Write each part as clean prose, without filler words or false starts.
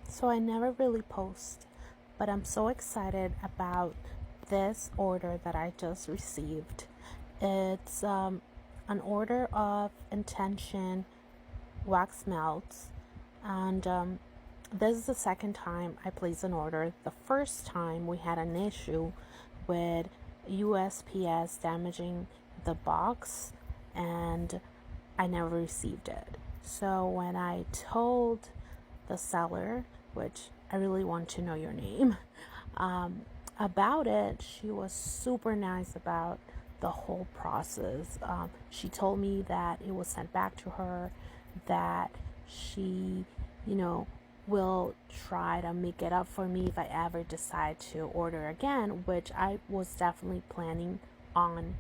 So I never really post, but I'm so excited about this order that I just received. It's an order of intention wax melts, and this is the second time I placed an order. The first time we had an issue with USPS damaging the box, and I never received it. So when I told the seller, which I really want to know your name, about it, she was super nice about the whole process. She told me that it was sent back to her, that she, will try to make it up for me if I ever decide to order again, which I was definitely planning on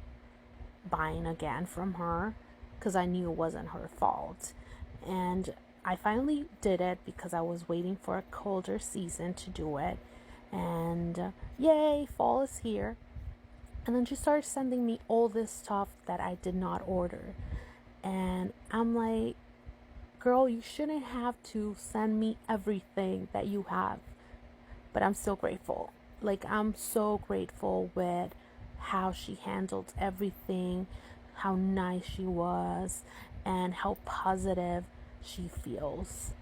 buying again from her because I knew it wasn't her fault. And I finally did it because I was waiting for a colder season to do it. And yay, fall is here. And then she started sending me all this stuff that I did not order. And I'm like, girl, you shouldn't have to send me everything that you have. But I'm still grateful. I'm so grateful with how she handled everything, how nice she was, and how positive she feels.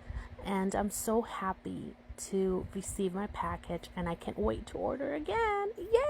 And I'm so happy to receive my package, and I can't wait to order again. Yay!